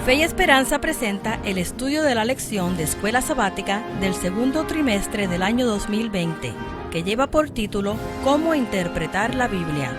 Fe y Esperanza presenta el estudio de la lección de Escuela Sabática del segundo trimestre del año 2020, que lleva por título ¿Cómo interpretar la Biblia?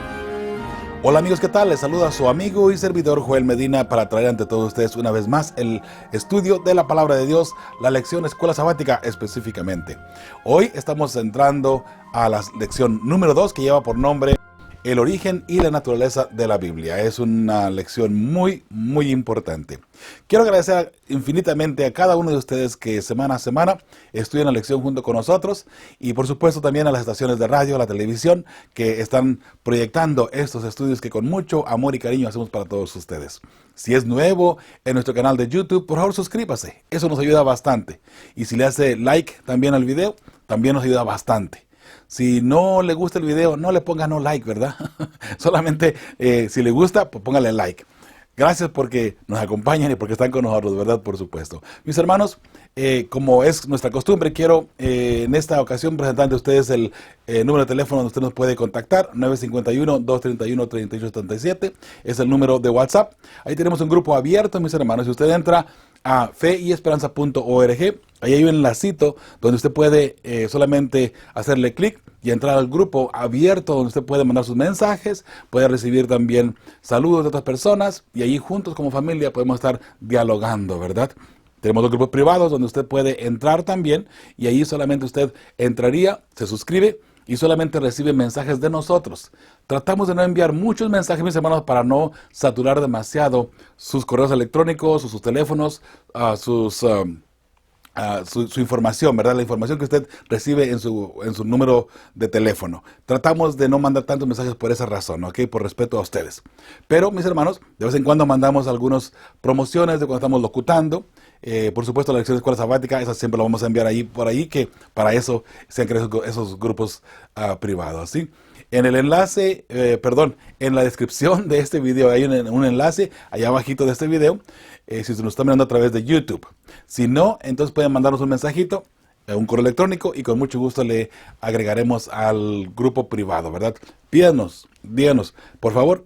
Hola amigos, ¿qué tal? Les saluda su amigo y servidor Joel Medina para traer ante todos ustedes una vez más el estudio de la Palabra de Dios, la lección Escuela Sabática específicamente. Hoy estamos entrando a la lección número 2 que lleva por nombre El origen y la naturaleza de la Biblia. Es una lección muy importante. Quiero agradecer infinitamente a cada uno de ustedes que semana a semana estudian la lección junto con nosotros y por supuesto también a las estaciones de radio, a la televisión que están proyectando estos estudios que con mucho amor y cariño hacemos para todos ustedes. Si es nuevo en nuestro canal de YouTube, por favor suscríbase. Eso nos ayuda bastante. Y si le hace like también al video, también nos ayuda bastante. Si no le gusta el video, no le ponga no like, ¿verdad? Solamente si le gusta, pues póngale like. Gracias porque nos acompañan y porque están con nosotros, ¿verdad? Por supuesto. Mis hermanos, como es nuestra costumbre, quiero en esta ocasión presentar ante ustedes el número de teléfono donde usted nos puede contactar, 951-231-3877. Es el número de WhatsApp. Ahí tenemos un grupo abierto, mis hermanos. Si usted entra a feyesperanza.org, ahí hay un enlacito donde usted puede solamente hacerle clic y entrar al grupo abierto donde usted puede mandar sus mensajes, puede recibir también saludos de otras personas y ahí juntos como familia podemos estar dialogando, ¿verdad? Tenemos los grupos privados donde usted puede entrar también y ahí solamente usted entraría, se suscribe y solamente recibe mensajes de nosotros. Tratamos de no enviar muchos mensajes, mis hermanos, para no saturar demasiado sus correos electrónicos, sus teléfonos, su información, ¿verdad? La información que usted recibe en su número de teléfono. Tratamos de no mandar tantos mensajes por esa razón, ¿ok? Por respeto a ustedes. Pero, mis hermanos, de vez en cuando mandamos algunas promociones de cuando estamos locutando. Por supuesto, la lección de Escuela Sabática, esa siempre la vamos a enviar ahí por ahí, que para eso se han creado esos grupos privados, ¿sí? En el enlace, en la descripción de este video hay un enlace allá abajito de este video, si se nos está mirando a través de YouTube. Si no, entonces pueden mandarnos un mensajito, un correo electrónico y con mucho gusto le agregaremos al grupo privado, ¿verdad? Díganos, por favor,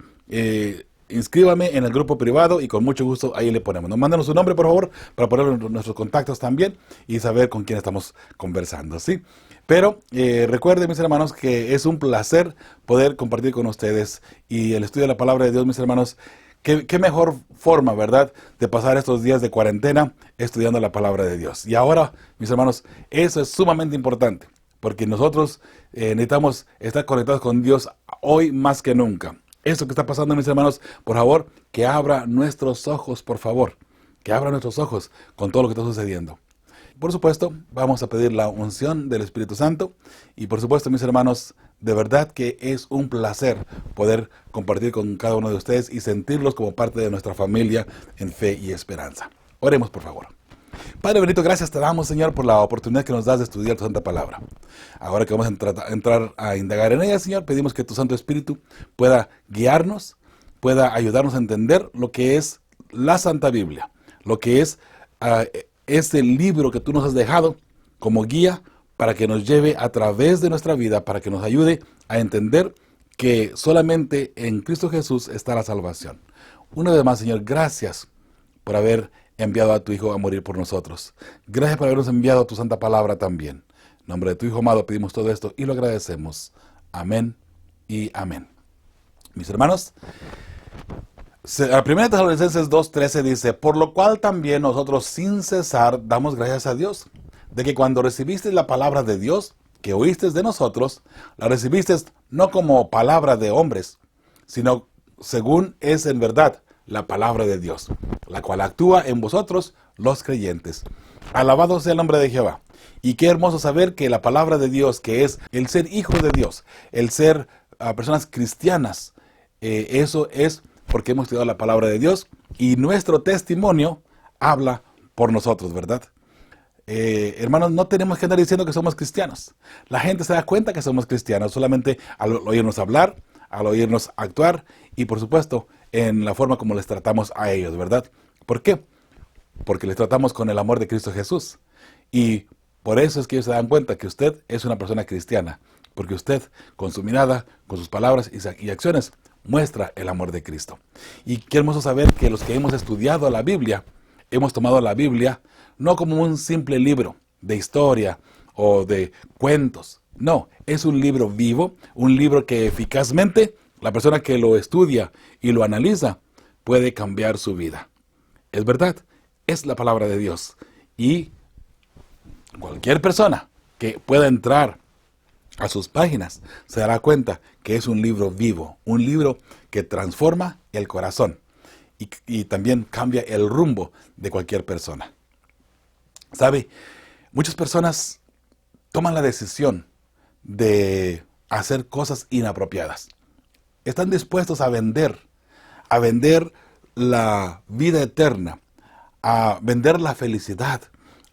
inscríbame en el grupo privado y con mucho gusto ahí le ponemos. Mándanos su nombre, por favor, para poner nuestros contactos también y saber con quién estamos conversando, ¿sí? Pero recuerden, mis hermanos, que es un placer poder compartir con ustedes y el estudio de la Palabra de Dios, mis hermanos. Qué mejor forma, ¿verdad?, de pasar estos días de cuarentena estudiando la Palabra de Dios. Y ahora, mis hermanos, eso es sumamente importante, porque nosotros necesitamos estar conectados con Dios hoy más que nunca. Eso que está pasando, mis hermanos, por favor, que abra nuestros ojos, por favor. Que abra nuestros ojos con todo lo que está sucediendo. Por supuesto, vamos a pedir la unción del Espíritu Santo. Y por supuesto, mis hermanos, de verdad que es un placer poder compartir con cada uno de ustedes y sentirlos como parte de nuestra familia en fe y esperanza. Oremos, por favor. Padre bendito, gracias te damos, Señor, por la oportunidad que nos das de estudiar tu santa palabra. Ahora que vamos a entrar a indagar en ella, Señor, pedimos que tu Santo Espíritu pueda guiarnos, pueda ayudarnos a entender lo que es la Santa Biblia, lo que es este libro que tú nos has dejado como guía para que nos lleve a través de nuestra vida, para que nos ayude a entender que solamente en Cristo Jesús está la salvación. Una vez más, Señor, gracias por haber enviado a tu Hijo a morir por nosotros. Gracias por habernos enviado tu santa palabra también. En nombre de tu Hijo amado pedimos todo esto y lo agradecemos. Amén y amén. Mis hermanos, la 1 Tesalonicenses 2:13 dice: por lo cual también nosotros sin cesar damos gracias a Dios, de que cuando recibisteis la palabra de Dios, que oísteis de nosotros, la recibisteis no como palabra de hombres, sino según es en verdad la palabra de Dios, la cual actúa en vosotros los creyentes. Alabado sea el nombre de Jehová. Y qué hermoso saber que la palabra de Dios, que es el ser hijos de Dios, el ser personas cristianas, eso es porque hemos estudiado la palabra de Dios y nuestro testimonio habla por nosotros, ¿verdad? Hermanos, no tenemos que andar diciendo que somos cristianos. La gente se da cuenta que somos cristianos solamente al oírnos hablar, al oírnos actuar y por supuesto en la forma como les tratamos a ellos, ¿verdad? ¿Por qué? Porque les tratamos con el amor de Cristo Jesús. Y por eso es que ellos se dan cuenta que usted es una persona cristiana. Porque usted, con su mirada, con sus palabras y acciones, muestra el amor de Cristo. Y qué hermoso saber que los que hemos estudiado la Biblia, hemos tomado la Biblia no como un simple libro de historia o de cuentos. No, es un libro vivo, un libro que eficazmente la persona que lo estudia y lo analiza puede cambiar su vida. Es verdad, es la palabra de Dios. Y cualquier persona que pueda entrar a sus páginas se dará cuenta que es un libro vivo, un libro que transforma el corazón y también cambia el rumbo de cualquier persona. ¿Sabe? Muchas personas toman la decisión de hacer cosas inapropiadas. Están dispuestos a vender la vida eterna, a vender la felicidad,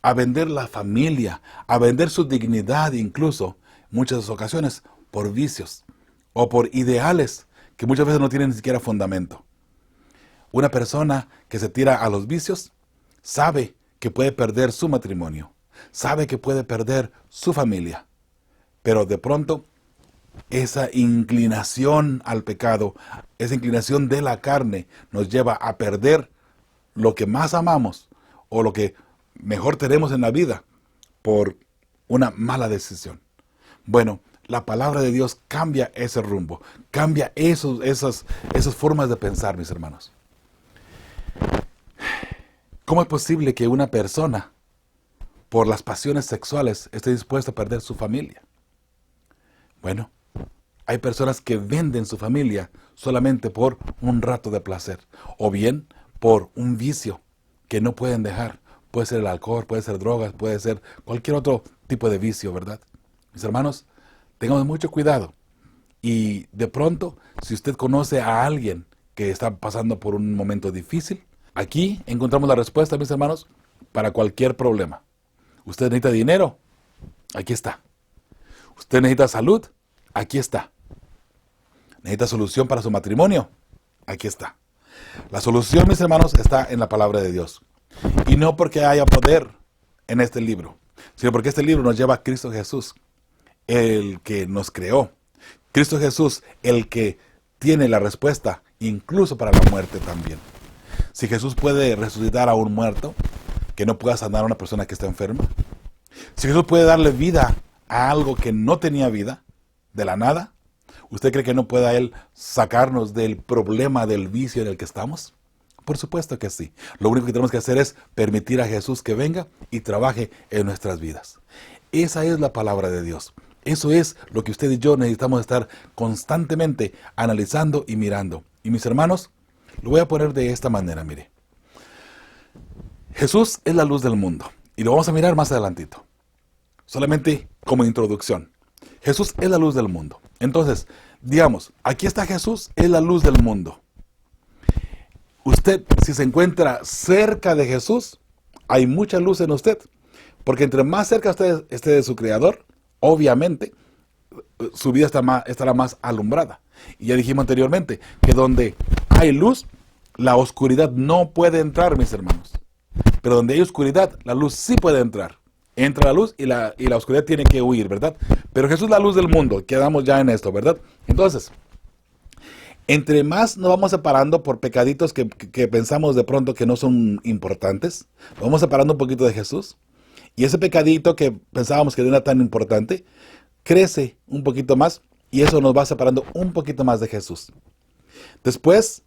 a vender la familia, a vender su dignidad incluso, muchas ocasiones, por vicios o por ideales que muchas veces no tienen ni siquiera fundamento. Una persona que se tira a los vicios sabe que puede perder su matrimonio, sabe que puede perder su familia, pero de pronto esa inclinación al pecado, esa inclinación de la carne nos lleva a perder lo que más amamos o lo que mejor tenemos en la vida por una mala decisión. Bueno, la palabra de Dios cambia ese rumbo, cambia esas formas de pensar, mis hermanos. ¿Cómo es posible que una persona, por las pasiones sexuales, esté dispuesta a perder su familia? Bueno, hay personas que venden su familia solamente por un rato de placer, o bien por un vicio que no pueden dejar. Puede ser el alcohol, puede ser drogas, puede ser cualquier otro tipo de vicio, ¿verdad? Mis hermanos, tengamos mucho cuidado. Y de pronto, si usted conoce a alguien que está pasando por un momento difícil, aquí encontramos la respuesta, mis hermanos, para cualquier problema. Usted necesita dinero, aquí está. Usted necesita salud, aquí está. Necesita solución para su matrimonio, aquí está. La solución, mis hermanos, está en la palabra de Dios. Y no porque haya poder en este libro, sino porque este libro nos lleva a Cristo Jesús, el que nos creó. Cristo Jesús, el que tiene la respuesta, incluso para la muerte también. Si Jesús puede resucitar a un muerto, que no pueda sanar a una persona que está enferma. Si Jesús puede darle vida a algo que no tenía vida, de la nada, ¿usted cree que no pueda Él sacarnos del problema del vicio en el que estamos? Por supuesto que sí. Lo único que tenemos que hacer es permitir a Jesús que venga y trabaje en nuestras vidas. Esa es la palabra de Dios. Eso es lo que usted y yo necesitamos estar constantemente analizando y mirando. Y mis hermanos, lo voy a poner de esta manera, mire. Jesús es la luz del mundo. Y lo vamos a mirar más adelantito. Solamente como introducción. Jesús es la luz del mundo. Entonces, digamos, aquí está Jesús, es la luz del mundo. Usted, si se encuentra cerca de Jesús, hay mucha luz en usted. Porque entre más cerca usted esté de su Creador, obviamente, su vida estará más alumbrada. Y ya dijimos anteriormente que donde hay luz, la oscuridad no puede entrar, mis hermanos. Pero donde hay oscuridad, la luz sí puede entrar. Entra la luz y la oscuridad tiene que huir, ¿verdad? Pero Jesús es la luz del mundo. Quedamos ya en esto, ¿verdad? Entonces, entre más nos vamos separando por pecaditos que pensamos de pronto que no son importantes, nos vamos separando un poquito de Jesús. Y ese pecadito que pensábamos que no era tan importante, crece un poquito más y eso nos va separando un poquito más de Jesús. Después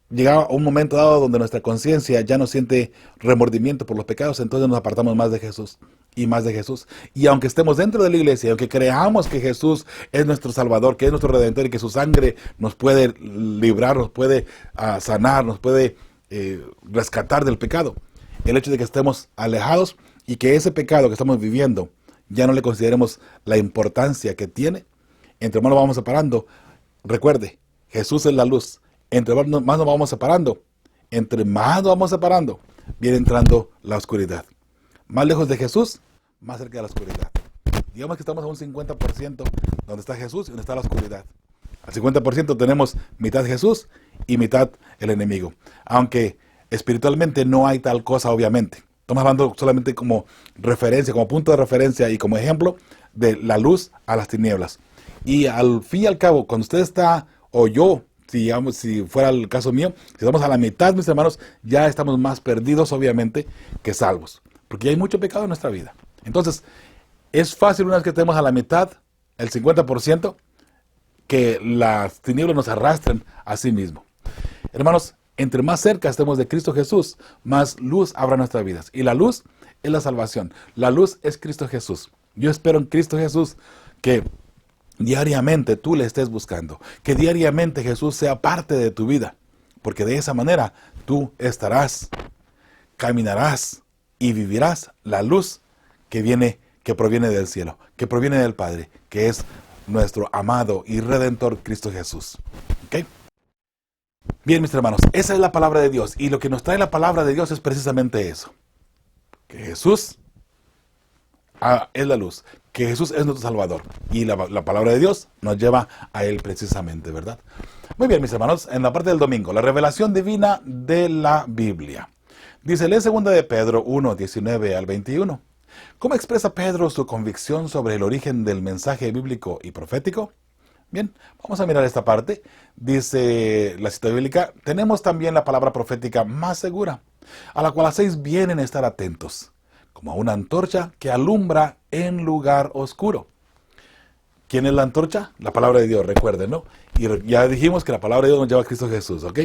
llega un momento dado donde nuestra conciencia ya no siente remordimiento por los pecados, entonces nos apartamos más de Jesús y más de Jesús. Y aunque estemos dentro de la iglesia, aunque creamos que Jesús es nuestro Salvador, que es nuestro Redentor y que su sangre nos puede librar, nos puede sanar, nos puede rescatar del pecado, el hecho de que estemos alejados y que ese pecado que estamos viviendo ya no le consideremos la importancia que tiene, entre más nos vamos separando. Recuerde, Jesús es la luz. Entre más nos vamos separando, viene entrando la oscuridad. Más lejos de Jesús, más cerca de la oscuridad. Digamos que estamos a un 50% donde está Jesús y donde está la oscuridad. Al 50% tenemos mitad Jesús y mitad el enemigo. Aunque espiritualmente no hay tal cosa, obviamente. Estamos hablando solamente como referencia, como punto de referencia y como ejemplo de la luz a las tinieblas. Y al fin y al cabo, cuando usted está, o yo, si fuera el caso mío, si estamos a la mitad, mis hermanos, ya estamos más perdidos, obviamente, que salvos. Porque hay mucho pecado en nuestra vida. Entonces, es fácil una vez que estemos a la mitad, el 50%, que las tinieblas nos arrastren a sí mismo. Hermanos, entre más cerca estemos de Cristo Jesús, más luz habrá en nuestras vidas. Y la luz es la salvación. La luz es Cristo Jesús. Yo espero en Cristo Jesús que diariamente tú le estés buscando. Que diariamente Jesús sea parte de tu vida. Porque de esa manera tú estarás, caminarás y vivirás la luz que proviene del cielo, que proviene del Padre, que es nuestro amado y redentor Cristo Jesús. ¿Ok? Bien, mis hermanos, esa es la palabra de Dios. Y lo que nos trae la palabra de Dios es precisamente eso. Que Jesús es la luz. Que Jesús es nuestro Salvador. Y la palabra de Dios nos lleva a Él precisamente, ¿verdad? Muy bien, mis hermanos, en la parte del domingo, la revelación divina de la Biblia. Dice, lee 2 de Pedro 1, 19 al 21. ¿Cómo expresa Pedro su convicción sobre el origen del mensaje bíblico y profético? Bien, vamos a mirar esta parte. Dice la cita bíblica, tenemos también la palabra profética más segura, a la cual hacéis bien en estar atentos, como a una antorcha que alumbra en lugar oscuro. ¿Quién es la antorcha? La palabra de Dios, recuerden, ¿no? Y ya dijimos que la palabra de Dios nos lleva a Cristo Jesús, ¿ok?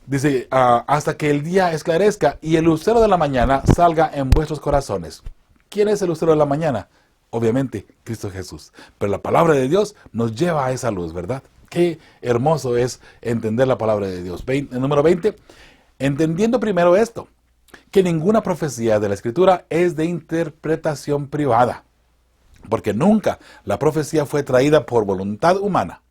Dice, hasta que el día esclarezca y el lucero de la mañana salga en vuestros corazones. ¿Quién es el lucero de la mañana? Obviamente, Cristo Jesús. Pero la palabra de Dios nos lleva a esa luz, ¿verdad? Qué hermoso es entender la palabra de Dios. Número 20. Entendiendo primero esto, que ninguna profecía de la Escritura es de interpretación privada. Porque nunca la profecía fue traída por voluntad humana,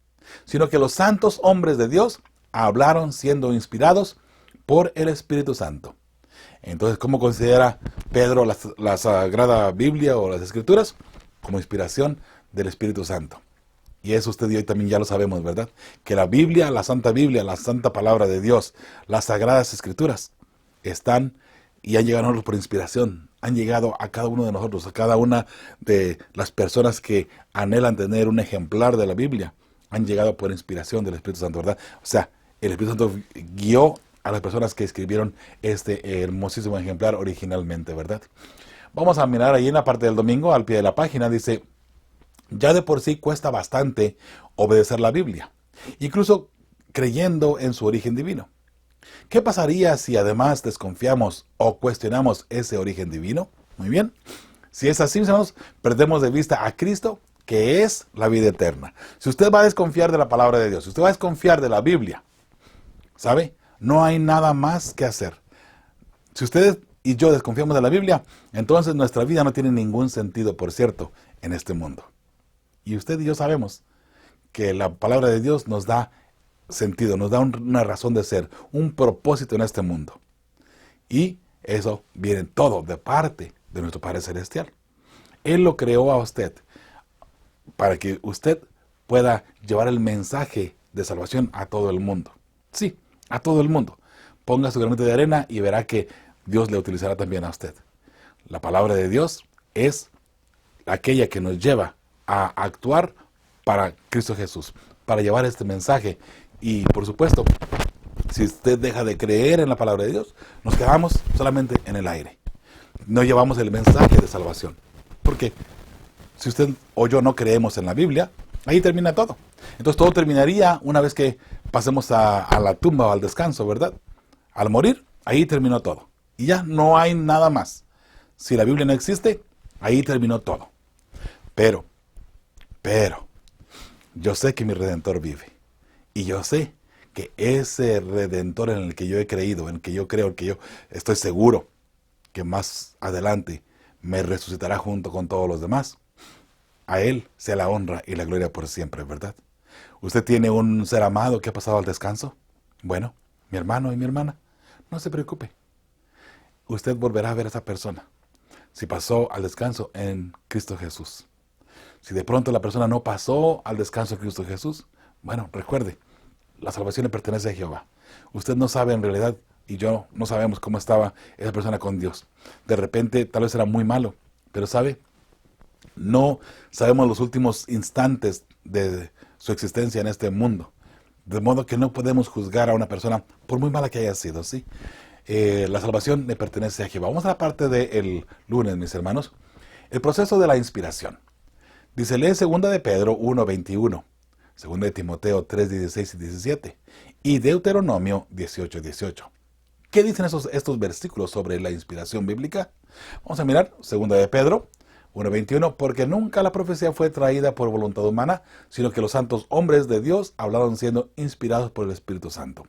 sino que los santos hombres de Dios hablaron siendo inspirados por el Espíritu Santo. Entonces, ¿cómo considera Pedro la Sagrada Biblia o las Escrituras? Como inspiración del Espíritu Santo. Y eso usted y yo también ya lo sabemos, ¿verdad? Que la Biblia, la Santa Palabra de Dios, las Sagradas Escrituras, están y han llegado a nosotros por inspiración. Han llegado a cada uno de nosotros, a cada una de las personas que anhelan tener un ejemplar de la Biblia. Han llegado por inspiración del Espíritu Santo, ¿verdad? O sea, el Espíritu Santo guió a las personas que escribieron este hermosísimo ejemplar originalmente, ¿verdad? Vamos a mirar ahí en la parte del domingo, al pie de la página, dice, ya de por sí cuesta bastante obedecer la Biblia, incluso creyendo en su origen divino. ¿Qué pasaría si además desconfiamos o cuestionamos ese origen divino? Muy bien. Si es así, hermanos, perdemos de vista a Cristo, que es la vida eterna. Si usted va a desconfiar de la palabra de Dios, si usted va a desconfiar de la Biblia, ¿sabe? No hay nada más que hacer. Si ustedes y yo desconfiamos de la Biblia, entonces nuestra vida no tiene ningún sentido, por cierto, en este mundo. Y usted y yo sabemos que la palabra de Dios nos da sentido, nos da una razón de ser, un propósito en este mundo. Y eso viene todo de parte de nuestro Padre Celestial. Él lo creó a usted para que usted pueda llevar el mensaje de salvación a todo el mundo. Sí, a todo el mundo. Ponga su granito de arena y verá que Dios le utilizará también a usted. La palabra de Dios es aquella que nos lleva a actuar para Cristo Jesús, para llevar este mensaje. Y por supuesto, si usted deja de creer en la palabra de Dios, nos quedamos solamente en el aire. No llevamos el mensaje de salvación. Porque si usted o yo no creemos en la Biblia, ahí termina todo. Entonces todo terminaría una vez que pasemos a la tumba o al descanso, ¿verdad? Al morir, ahí terminó todo. Y ya no hay nada más. Si la Biblia no existe, ahí terminó todo. Pero, yo sé que mi Redentor vive. Y yo sé que ese Redentor en el que yo he creído, en el que yo creo, en el que yo estoy seguro que más adelante me resucitará junto con todos los demás. A Él sea la honra y la gloria por siempre, ¿verdad? ¿Usted tiene un ser amado que ha pasado al descanso? Bueno, mi hermano y mi hermana, no se preocupe. Usted volverá a ver a esa persona si pasó al descanso en Cristo Jesús. Si de pronto la persona no pasó al descanso en Cristo Jesús, bueno, recuerde, la salvación le pertenece a Jehová. Usted no sabe en realidad, y yo no sabemos cómo estaba esa persona con Dios. De repente, tal vez era muy malo, pero ¿sabe? No sabemos los últimos instantes de su existencia en este mundo. De modo que no podemos juzgar a una persona por muy mala que haya sido, ¿sí? La salvación le pertenece a Jehová. Vamos a la parte del lunes, mis hermanos. El proceso de la inspiración. Dice, lee 2 de Pedro 1:21, 2 de Timoteo 3:16 y 17 y Deuteronomio 18:18. ¿Qué dicen estos versículos sobre la inspiración bíblica? Vamos a mirar 2 de Pedro 1:21, porque nunca la profecía fue traída por voluntad humana, sino que los santos hombres de Dios hablaron siendo inspirados por el Espíritu Santo.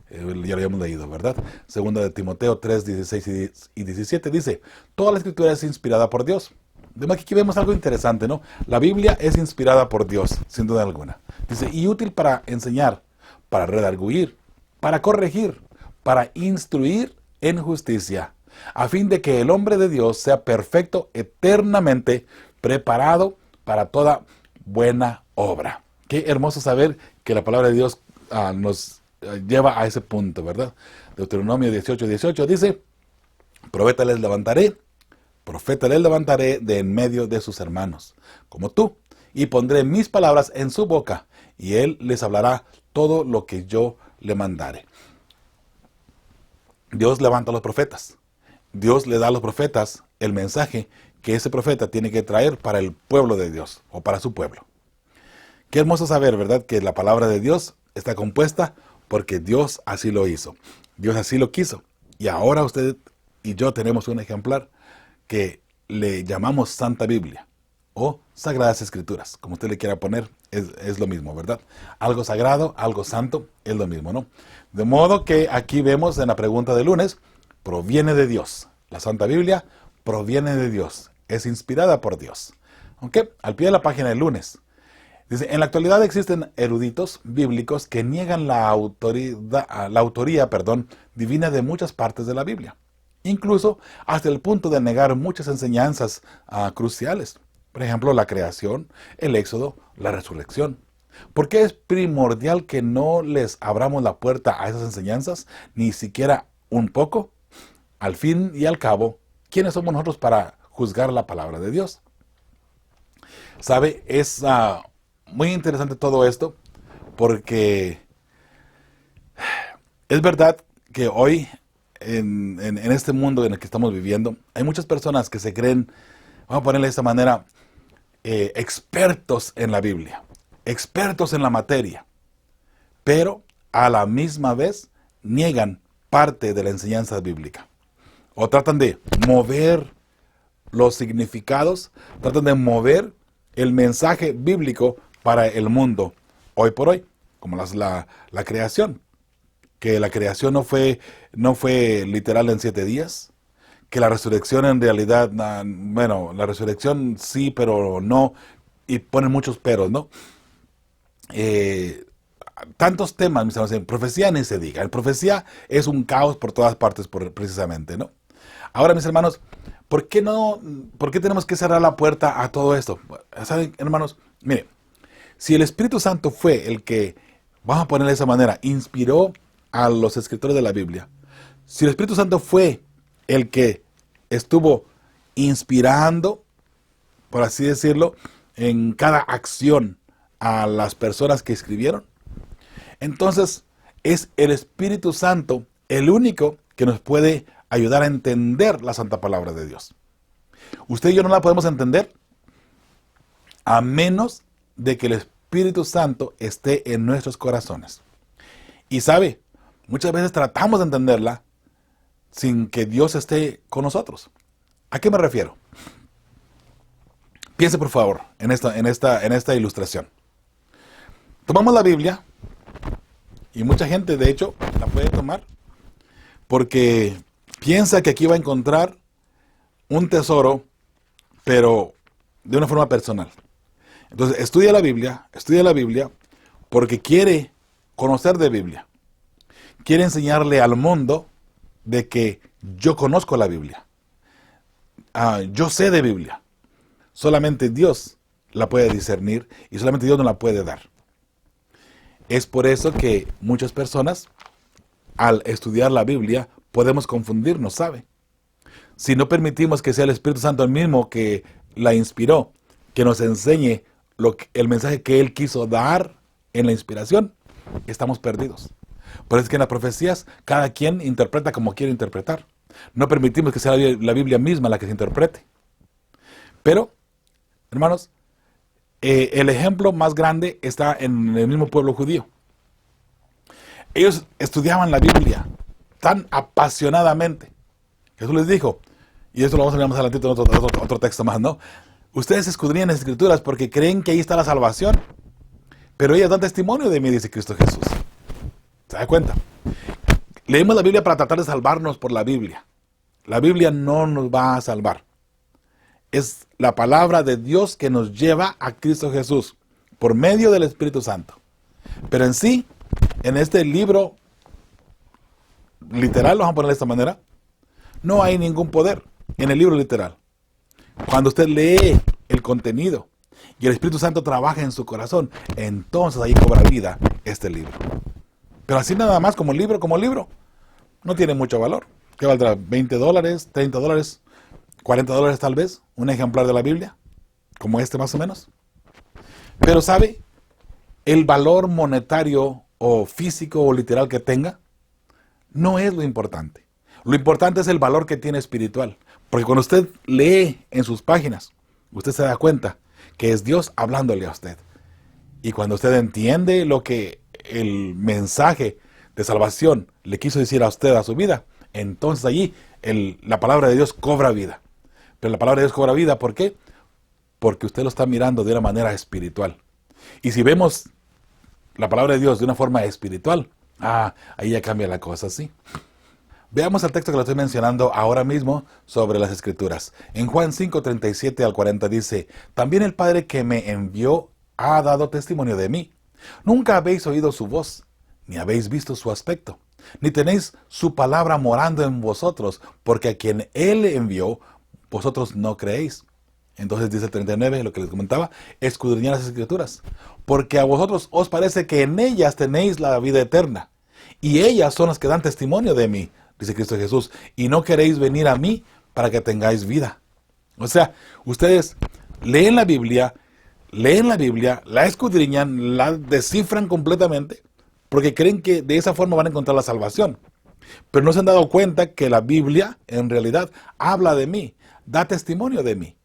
Ya lo habíamos leído, ¿verdad? 2 de Timoteo 3:16 y 17 dice, toda la escritura es inspirada por Dios. De modo que aquí vemos algo interesante, ¿no? La Biblia es inspirada por Dios, sin duda alguna. Dice, y útil para enseñar, para redarguir, para corregir, para instruir en justicia, a fin de que el hombre de Dios sea perfecto, eternamente preparado para toda buena obra. Qué hermoso saber que la palabra de Dios nos lleva a ese punto, ¿verdad? Deuteronomio 18:18 dice, profeta les levantaré de en medio de sus hermanos, como tú, y pondré mis palabras en su boca, y él les hablará todo lo que yo le mandare. Dios levanta a los profetas. Dios le da a los profetas el mensaje que ese profeta tiene que traer para el pueblo de Dios, o para su pueblo. Qué hermoso saber, ¿verdad?, que la palabra de Dios está compuesta porque Dios así lo hizo. Dios así lo quiso. Y ahora usted y yo tenemos un ejemplar que le llamamos Santa Biblia o Sagradas Escrituras, como usted le quiera poner, es lo mismo, ¿verdad? Algo sagrado, algo santo, es lo mismo, ¿no? De modo que aquí vemos en la pregunta de lunes, proviene de Dios. La Santa Biblia proviene de Dios, es inspirada por Dios. ¿Ok? Al pie de la página del lunes. Dice, en la actualidad existen eruditos bíblicos que niegan la autoría divina de muchas partes de la Biblia. Incluso hasta el punto de negar muchas enseñanzas cruciales. Por ejemplo, la creación, el éxodo, la resurrección. ¿Por qué es primordial que no les abramos la puerta a esas enseñanzas? Ni siquiera un poco. Al fin y al cabo, ¿quiénes somos nosotros para juzgar la palabra de Dios? ¿Sabe? Es muy interesante todo esto porque es verdad que hoy en este mundo en el que estamos viviendo hay muchas personas que se creen, vamos a ponerle de esta manera, expertos en la Biblia, expertos en la materia, pero a la misma vez niegan parte de la enseñanza bíblica o tratan de mover los significados, tratan de mover el mensaje bíblico para el mundo hoy por hoy, como la creación, que la creación no fue literal en 7 días, que la resurrección en realidad, bueno, la resurrección sí, pero no, y ponen muchos peros, ¿no? Tantos temas, mis hermanos, en profecía ni se diga, en profecía es un caos por todas partes precisamente, ¿no? Ahora, mis hermanos, ¿por qué tenemos que cerrar la puerta a todo esto? ¿Saben, hermanos? Mire, si el Espíritu Santo fue el que, vamos a ponerle de esa manera, inspiró a los escritores de la Biblia, si el Espíritu Santo fue el que estuvo inspirando, por así decirlo, en cada acción a las personas que escribieron, entonces es el Espíritu Santo el único que nos puede ayudar a entender la santa palabra de Dios. Usted y yo no la podemos entender a menos de que el Espíritu Santo esté en nuestros corazones. Y sabe, muchas veces tratamos de entenderla sin que Dios esté con nosotros. ¿A qué me refiero? Piense por favor en esta ilustración. Tomamos la Biblia, y mucha gente de hecho la puede tomar, porque piensa que aquí va a encontrar un tesoro, pero de una forma personal. Entonces estudia la Biblia porque quiere conocer de Biblia. Quiere enseñarle al mundo de que yo conozco la Biblia. Yo sé de Biblia. Solamente Dios la puede discernir y solamente Dios nos la puede dar. Es por eso que muchas personas, al estudiar la Biblia, podemos confundirnos, ¿sabe? Si no permitimos que sea el Espíritu Santo el mismo que la inspiró, que nos enseñe el mensaje que Él quiso dar en la inspiración, estamos perdidos. Por eso es que en las profecías cada quien interpreta como quiere interpretar. No permitimos que sea la Biblia misma la que se interprete. Pero, hermanos, el ejemplo más grande está en el mismo pueblo judío. Ellos estudiaban la Biblia tan apasionadamente. Jesús les dijo, y eso lo vamos a ver más adelante en otro texto más, ¿no? Ustedes escudriñan las Escrituras porque creen que ahí está la salvación. Pero ellas dan testimonio de mí, dice Cristo Jesús. ¿Se da cuenta? Leemos la Biblia para tratar de salvarnos por la Biblia. La Biblia no nos va a salvar. Es la palabra de Dios que nos lleva a Cristo Jesús por medio del Espíritu Santo. Pero en sí, en este libro literal, lo vamos a poner de esta manera, no hay ningún poder en el libro literal. Cuando usted lee el contenido y el Espíritu Santo trabaja en su corazón, entonces ahí cobra vida este libro. Pero así nada más como libro, no tiene mucho valor. ¿Qué valdrá? ¿$20, $30, $40 tal vez? Un ejemplar de la Biblia, como este más o menos. Pero ¿sabe? El valor monetario o físico o literal que tenga, no es lo importante. Lo importante es el valor que tiene espiritual. Porque cuando usted lee en sus páginas, usted se da cuenta que es Dios hablándole a usted. Y cuando usted entiende lo que el mensaje de salvación le quiso decir a usted, a su vida, entonces allí la palabra de Dios cobra vida. Pero la palabra de Dios cobra vida, ¿por qué? Porque usted lo está mirando de una manera espiritual. Y si vemos la palabra de Dios de una forma espiritual, ahí ya cambia la cosa, ¿sí? Veamos el texto que lo estoy mencionando ahora mismo sobre las Escrituras. En Juan 5:37 al 40 dice, también el Padre que me envió ha dado testimonio de mí. Nunca habéis oído su voz, ni habéis visto su aspecto, ni tenéis su palabra morando en vosotros, porque a quien Él envió, vosotros no creéis. Entonces dice el 39, lo que les comentaba, escudriñad las Escrituras, porque a vosotros os parece que en ellas tenéis la vida eterna, y ellas son las que dan testimonio de mí, dice Cristo Jesús, y no queréis venir a mí para que tengáis vida. O sea, ustedes leen la Biblia, la escudriñan, la descifran completamente, porque creen que de esa forma van a encontrar la salvación. Pero no se han dado cuenta que la Biblia, en realidad, habla de mí, da testimonio de mí.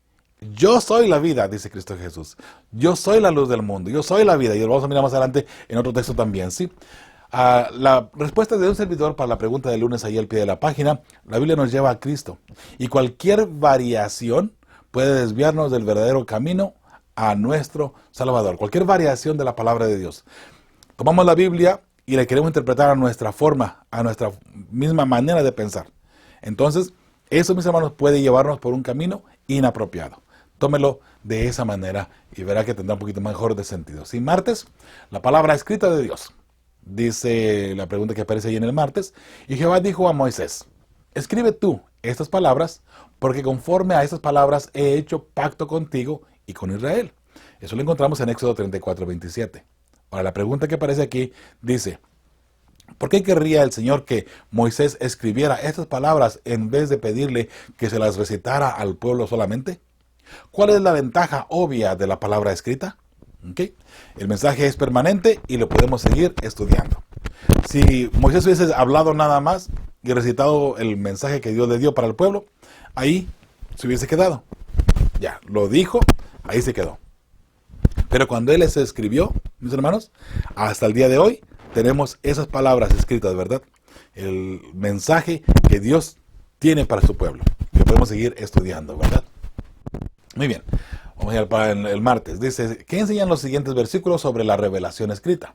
Yo soy la vida, dice Cristo Jesús. Yo soy la luz del mundo, yo soy la vida. Y lo vamos a mirar más adelante en otro texto también, ¿sí? La respuesta de un servidor para la pregunta del lunes ahí al pie de la página, la Biblia nos lleva a Cristo. Y cualquier variación puede desviarnos del verdadero camino a nuestro Salvador. Cualquier variación de la palabra de Dios. Tomamos la Biblia y la queremos interpretar a nuestra forma, a nuestra misma manera de pensar. Entonces, eso, mis hermanos, puede llevarnos por un camino inapropiado. Tómelo de esa manera y verá que tendrá un poquito mejor de sentido. Sí, martes, la palabra escrita de Dios. Dice la pregunta que aparece ahí en el martes. Y Jehová dijo a Moisés, escribe tú estas palabras, porque conforme a estas palabras he hecho pacto contigo y con Israel. Eso lo encontramos en Éxodo 34:27. Ahora, la pregunta que aparece aquí dice, ¿por qué querría el Señor que Moisés escribiera estas palabras en vez de pedirle que se las recitara al pueblo solamente? ¿Cuál es la ventaja obvia de la palabra escrita? ¿Okay? El mensaje es permanente y lo podemos seguir estudiando. Si Moisés hubiese hablado nada más y recitado el mensaje que Dios le dio para el pueblo, ahí se hubiese quedado. Ya, lo dijo, ahí se quedó. Pero cuando él se escribió, mis hermanos, hasta el día de hoy, tenemos esas palabras escritas, ¿verdad? El mensaje que Dios tiene para su pueblo. Que podemos seguir estudiando, ¿verdad? Muy bien. Vamos a ir para el martes. Dice, ¿qué enseñan los siguientes versículos sobre la revelación escrita?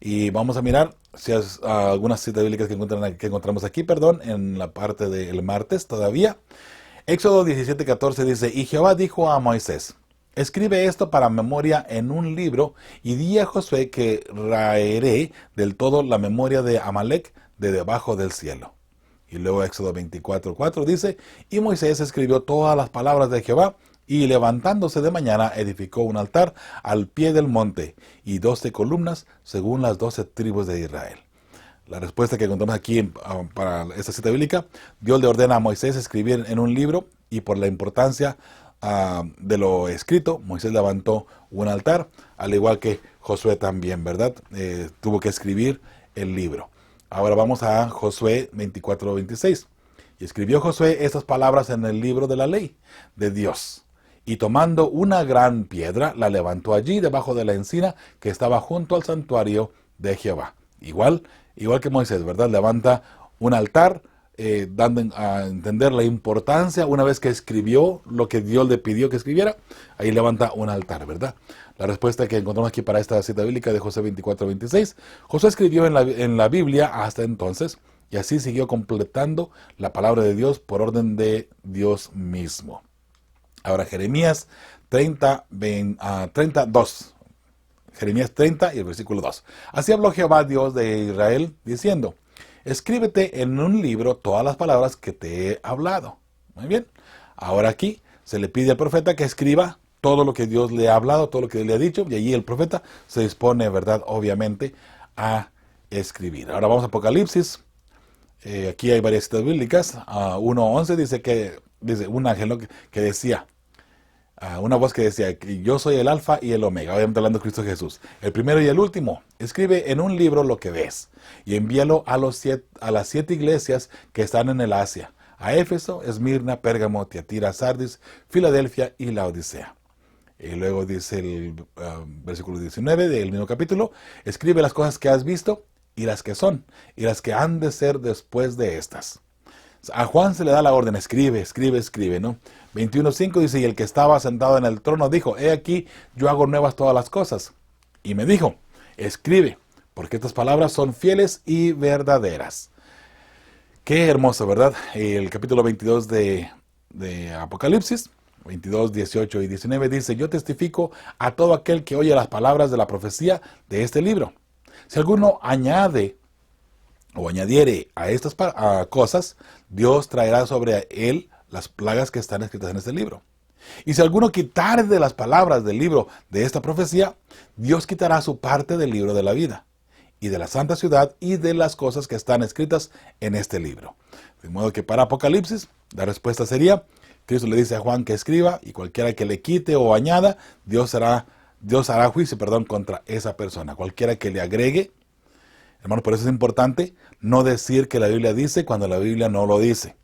Y vamos a mirar si hay algunas citas bíblicas que encontramos aquí, en la parte del martes todavía. Éxodo 17:14 dice, y Jehová dijo a Moisés, escribe esto para memoria en un libro y di a Josué que raeré del todo la memoria de Amalek de debajo del cielo. Y luego Éxodo 24:4 dice, y Moisés escribió todas las palabras de Jehová y levantándose de mañana edificó un altar al pie del monte y 12 columnas según las 12 tribus de Israel. La respuesta que encontramos aquí para esta cita bíblica, Dios le ordena a Moisés escribir en un libro y por la importancia de lo escrito, Moisés levantó un altar, al igual que Josué también, ¿verdad? Tuvo que escribir el libro. Ahora vamos a Josué 24:26. Y escribió Josué estas palabras en el libro de la ley de Dios. Y tomando una gran piedra, la levantó allí debajo de la encina que estaba junto al santuario de Jehová. Igual que Moisés, ¿verdad? Levanta un altar, dando a entender la importancia, una vez que escribió lo que Dios le pidió que escribiera, ahí levanta un altar, ¿verdad? La respuesta que encontramos aquí para esta cita bíblica de Josué 24:26, Josué escribió en la Biblia hasta entonces, y así siguió completando la palabra de Dios por orden de Dios mismo. Ahora Jeremías 32. Jeremías 30 y el versículo 2. Así habló Jehová Dios de Israel, diciendo: escríbete en un libro todas las palabras que te he hablado. Muy bien. Ahora aquí se le pide al profeta que escriba todo lo que Dios le ha hablado, todo lo que le ha dicho, y allí el profeta se dispone, ¿verdad?, obviamente, a escribir. Ahora vamos a Apocalipsis. Aquí hay varias citas bíblicas. 1:11 dice un ángel, ¿no?, que decía, una voz que decía que yo soy el alfa y el omega, obviamente hablando de Cristo Jesús, el primero y el último. Escribe en un libro lo que ves y envíalo a las 7 iglesias que están en el Asia, a Éfeso, Esmirna, Pérgamo, Tiatira, Sardis, Filadelfia y Laodicea. Y luego dice el versículo 19 del mismo capítulo: escribe las cosas que has visto y las que son y las que han de ser después de estas. A Juan se le da la orden: escribe, ¿no? 21:5 dice: y el que estaba sentado en el trono dijo: he aquí, yo hago nuevas todas las cosas. Y me dijo: escribe, porque estas palabras son fieles y verdaderas. Qué hermoso, ¿verdad? El capítulo 22 de Apocalipsis, 22, 18 y 19 dice: yo testifico a todo aquel que oye las palabras de la profecía de este libro. Si alguno añade o añadiere a estas cosas, Dios traerá sobre él las plagas que están escritas en este libro. Y si alguno quitare de las palabras del libro de esta profecía, Dios quitará su parte del libro de la vida, y de la santa ciudad, y de las cosas que están escritas en este libro. De modo que para Apocalipsis, la respuesta sería: Cristo le dice a Juan que escriba, y cualquiera que le quite o añada, Dios hará juicio, contra esa persona. Cualquiera que le agregue. Hermano, por eso es importante no decir que la Biblia dice cuando la Biblia no lo dice.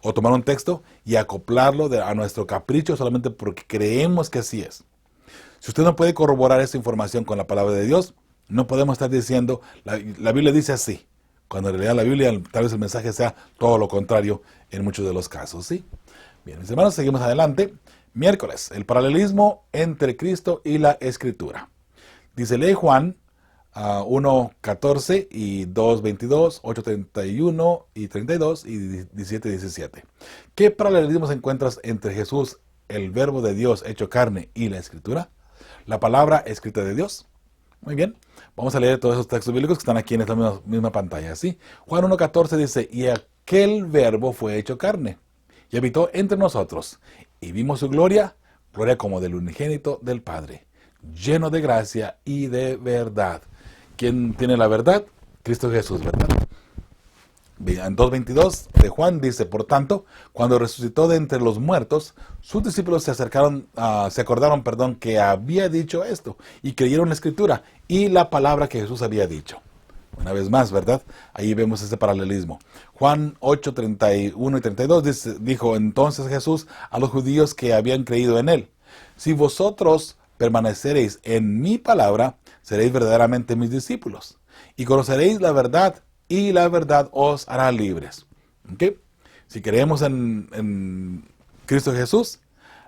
O tomar un texto y acoplarlo a nuestro capricho solamente porque creemos que así es. Si usted no puede corroborar esa información con la palabra de Dios, no podemos estar diciendo, la Biblia dice así, cuando en realidad la Biblia, tal vez el mensaje sea todo lo contrario en muchos de los casos, ¿sí? Bien, mis hermanos, seguimos adelante. Miércoles, el paralelismo entre Cristo y la Escritura. Dice, lee Juan 1:14 y 2:22, 8:31 y 32 y 17:17. ¿Qué paralelismos encuentras entre Jesús, el verbo de Dios hecho carne, y la Escritura? La palabra escrita de Dios. Muy bien, vamos a leer todos esos textos bíblicos que están aquí en esta misma pantalla, ¿sí? Juan 1:14 dice: y aquel verbo fue hecho carne y habitó entre nosotros, y vimos su gloria, gloria como del unigénito del Padre, lleno de gracia y de verdad. ¿Quién tiene la verdad? Cristo Jesús, ¿verdad? En 2:22 de Juan dice: por tanto, cuando resucitó de entre los muertos, sus discípulos se acordaron que había dicho esto, y creyeron la Escritura y la palabra que Jesús había dicho. Una vez más, ¿verdad? Ahí vemos ese paralelismo. Juan 8:31 y 32 dijo entonces Jesús a los judíos que habían creído en él: si vosotros permaneceréis en mi palabra, seréis verdaderamente mis discípulos, y conoceréis la verdad, y la verdad os hará libres. ¿Okay? Si creemos en Cristo Jesús,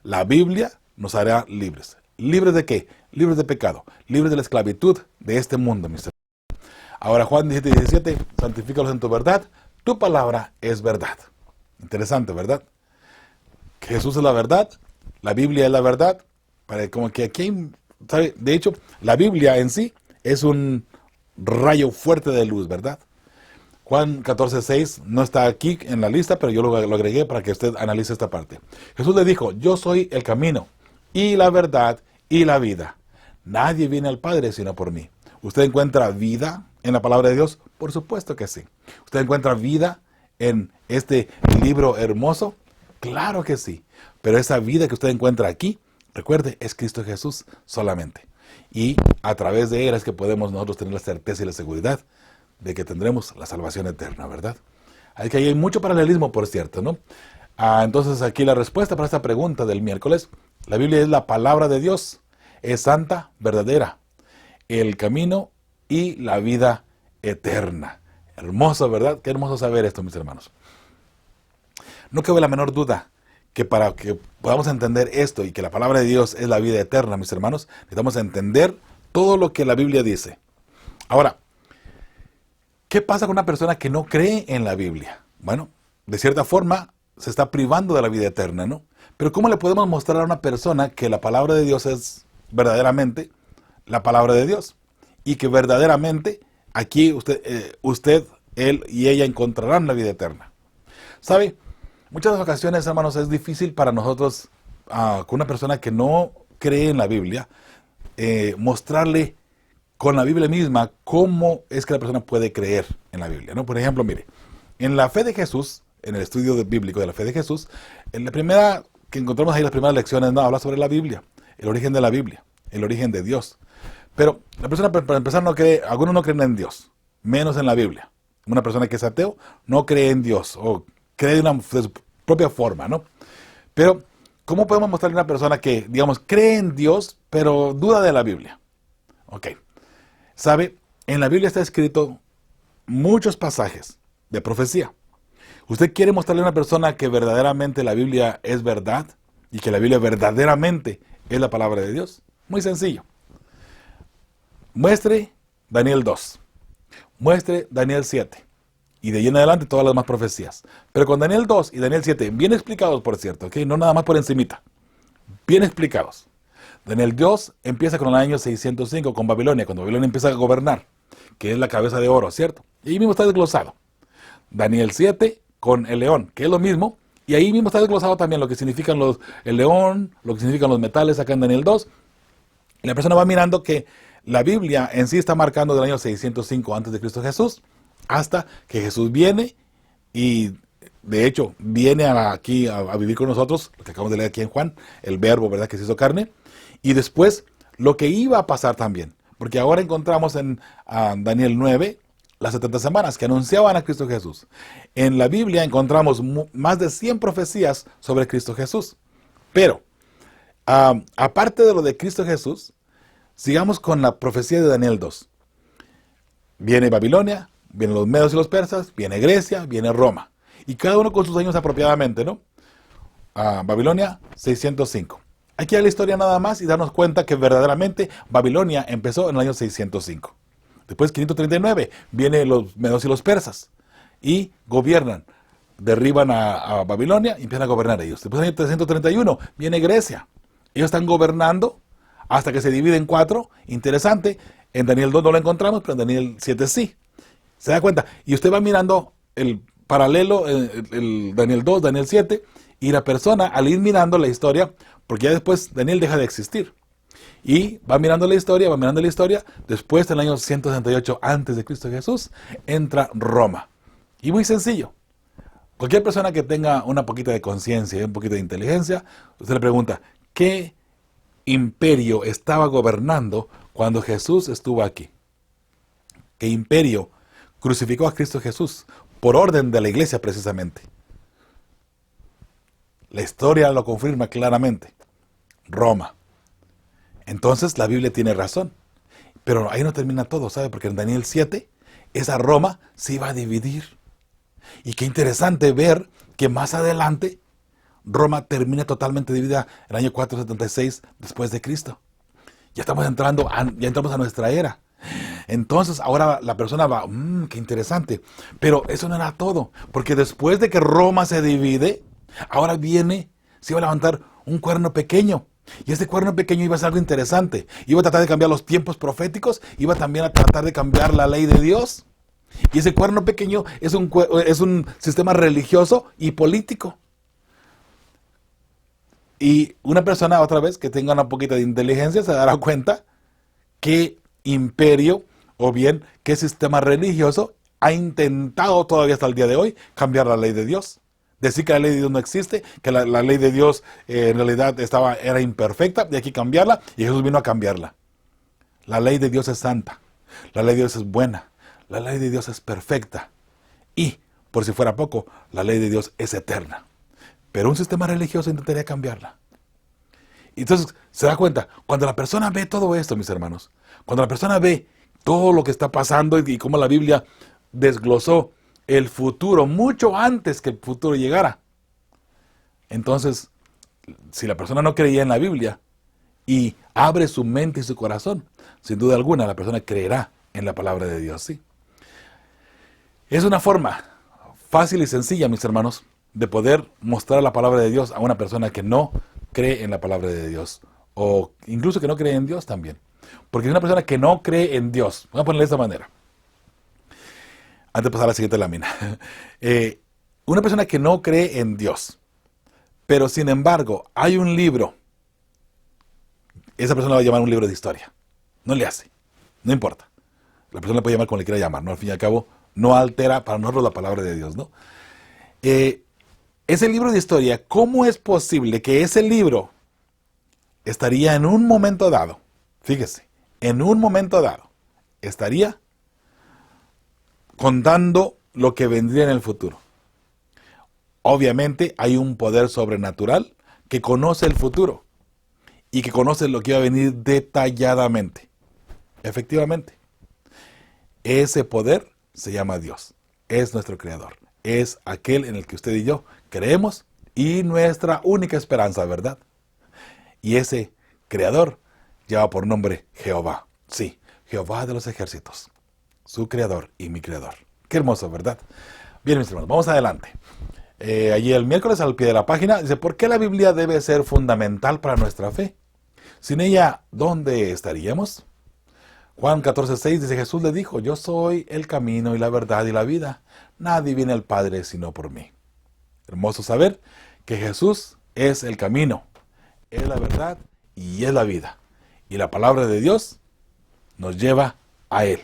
la Biblia nos hará libres. ¿Libres de qué? Libres de pecado, libres de la esclavitud de este mundo, mis hermanos. Ahora Juan 17:17, santifícalos en tu verdad, tu palabra es verdad. Interesante, ¿verdad? Jesús es la verdad, la Biblia es la verdad. Como que aquí, ¿sabe? De hecho, la Biblia en sí es un rayo fuerte de luz, ¿verdad? Juan 14:6 no está aquí en la lista, pero yo lo agregué para que usted analice esta parte. Jesús le dijo: yo soy el camino y la verdad y la vida. Nadie viene al Padre sino por mí. ¿Usted encuentra vida en la palabra de Dios? Por supuesto que sí. ¿Usted encuentra vida en este libro hermoso? Claro que sí. Pero esa vida que usted encuentra aquí, recuerde, es Cristo Jesús solamente. Y a través de ella es que podemos nosotros tener la certeza y la seguridad de que tendremos la salvación eterna, ¿verdad? Hay que hay mucho paralelismo, por cierto, ¿no? Entonces aquí la respuesta para esta pregunta del miércoles: la Biblia es la palabra de Dios, es santa, verdadera, el camino y la vida eterna. Hermoso, ¿verdad? Qué hermoso saber esto, mis hermanos. No cabe la menor duda que para que podamos entender esto y que la palabra de Dios es la vida eterna, mis hermanos, necesitamos entender todo lo que la Biblia dice. Ahora, ¿qué pasa con una persona que no cree en la Biblia? Bueno, de cierta forma se está privando de la vida eterna, ¿no? Pero ¿cómo le podemos mostrar a una persona que la palabra de Dios es verdaderamente la palabra de Dios? Y que verdaderamente aquí usted, él y ella encontrarán la vida eterna. ¿Sabe? Muchas ocasiones, hermanos, es difícil para nosotros, con una persona que no cree en la Biblia, mostrarle con la Biblia misma cómo es que la persona puede creer en la Biblia, ¿no? Por ejemplo, mire, en la fe de Jesús, en el estudio bíblico de la fe de Jesús, en la primera que encontramos ahí, las primeras lecciones, no, habla sobre la Biblia, el origen de la Biblia, el origen de Dios. Pero la persona, para empezar, no cree, algunos no creen en Dios, menos en la Biblia. Una persona que es ateo no cree en Dios, o cree de su propia forma, ¿no? Pero, ¿cómo podemos mostrarle a una persona que, digamos, cree en Dios, pero duda de la Biblia? Ok. ¿Sabe? En la Biblia está escrito muchos pasajes de profecía. ¿Usted quiere mostrarle a una persona que verdaderamente la Biblia es verdad y que la Biblia verdaderamente es la palabra de Dios? Muy sencillo. Muestre Daniel 2. Muestre Daniel 7. Y de ahí en adelante todas las demás profecías. Pero con Daniel 2 y Daniel 7, bien explicados, por cierto, ¿ok? No nada más por encimita. Bien explicados. Daniel 2 empieza con el año 605, con Babilonia, cuando Babilonia empieza a gobernar, que es la cabeza de oro, ¿cierto? Y ahí mismo está desglosado. Daniel 7 con el león, que es lo mismo, y ahí mismo está desglosado también lo que significan el león, lo que significan los metales acá en Daniel 2. Y la persona va mirando que la Biblia en sí está marcando del año 605 antes de Cristo Jesús, hasta que Jesús viene y de hecho viene aquí a vivir con nosotros, lo que acabamos de leer aquí en Juan, el verbo, ¿verdad?, que se hizo carne, y después lo que iba a pasar también, porque ahora encontramos en Daniel 9 las 70 semanas que anunciaban a Cristo Jesús. En la Biblia encontramos más de 100 profecías sobre Cristo Jesús, pero aparte de lo de Cristo Jesús, sigamos con la profecía de Daniel 2. Viene Babilonia, vienen los medos y los persas, viene Grecia, viene Roma. Y cada uno con sus años apropiadamente, ¿no? Babilonia, 605. Hay que ir a la historia nada más y darnos cuenta que verdaderamente Babilonia empezó en el año 605. Después, 539, vienen los medos y los persas. Y gobiernan. Derriban a Babilonia y empiezan a gobernar ellos. Después, en el año 331, viene Grecia. Ellos están gobernando hasta que se divide en 4. Interesante. En Daniel 2 no lo encontramos, pero en Daniel 7 sí. ¿Se da cuenta? Y usted va mirando el paralelo, el Daniel 2, Daniel 7, y la persona, al ir mirando la historia, porque ya después Daniel deja de existir, y va mirando la historia, después en el año 168 antes de Cristo Jesús, entra Roma. Y muy sencillo. Cualquier persona que tenga una poquita de conciencia y un poquito de inteligencia, usted le pregunta, ¿qué imperio estaba gobernando cuando Jesús estuvo aquí? ¿Qué imperio crucificó a Cristo Jesús? Por orden de la iglesia, precisamente. La historia lo confirma claramente. Roma. Entonces la Biblia tiene razón. Pero ahí no termina todo, ¿sabe? Porque en Daniel 7, esa Roma se iba a dividir. Y qué interesante ver que más adelante Roma termina totalmente dividida en el año 476 después de Cristo. Ya entramos a nuestra era. Entonces ahora la persona va, qué interesante. Pero eso no era todo, porque después de que Roma se divide, ahora se iba a levantar un cuerno pequeño. Y este cuerno pequeño iba a ser algo interesante. Iba a tratar de cambiar los tiempos proféticos, iba también a tratar de cambiar la ley de Dios. Y ese cuerno pequeño es un sistema religioso y político. Y una persona, otra vez, que tenga una poquita de inteligencia, se dará cuenta qué imperio o bien qué sistema religioso ha intentado todavía hasta el día de hoy cambiar la ley de Dios. Decir que la ley de Dios no existe, que la ley de Dios en realidad era imperfecta, y hay que cambiarla, y Jesús vino a cambiarla. La ley de Dios es santa. La ley de Dios es buena. La ley de Dios es perfecta. Y, por si fuera poco, la ley de Dios es eterna. Pero un sistema religioso intentaría cambiarla. Entonces, se da cuenta, cuando la persona ve todo esto, mis hermanos, cuando la persona ve todo lo que está pasando y cómo la Biblia desglosó el futuro mucho antes que el futuro llegara, entonces, si la persona no creía en la Biblia y abre su mente y su corazón, sin duda alguna la persona creerá en la palabra de Dios, ¿sí? Es una forma fácil y sencilla, mis hermanos, de poder mostrar la palabra de Dios a una persona que no cree en la palabra de Dios, o incluso que no cree en Dios también. Porque es una persona que no cree en Dios. Voy a ponerle de esta manera, antes de pasar a la siguiente lámina. Una persona que no cree en Dios, pero sin embargo hay un libro, esa persona va a llamar un libro de historia. No le hace, no importa. La persona le puede llamar como le quiera llamar, ¿no? Al fin y al cabo, no altera para nosotros la palabra de Dios, ¿no? Ese libro de historia, ¿cómo es posible que ese libro estaría en un momento dado? Fíjese, en un momento dado, estaría contando lo que vendría en el futuro. Obviamente hay un poder sobrenatural que conoce el futuro y que conoce lo que va a venir detalladamente. Efectivamente, ese poder se llama Dios, es nuestro creador, es aquel en el que usted y yo creemos y nuestra única esperanza, ¿verdad? Y ese creador lleva por nombre Jehová, sí, Jehová de los ejércitos, su creador y mi creador. Qué hermoso, ¿verdad? Bien, mis hermanos, vamos adelante. Allí el miércoles al pie de la página dice, ¿por qué la Biblia debe ser fundamental para nuestra fe? Sin ella, ¿dónde estaríamos? Juan 14:6 dice, Jesús le dijo, yo soy el camino y la verdad y la vida. Nadie viene al Padre sino por mí. Hermoso saber que Jesús es el camino, es la verdad y es la vida. Y la palabra de Dios nos lleva a Él.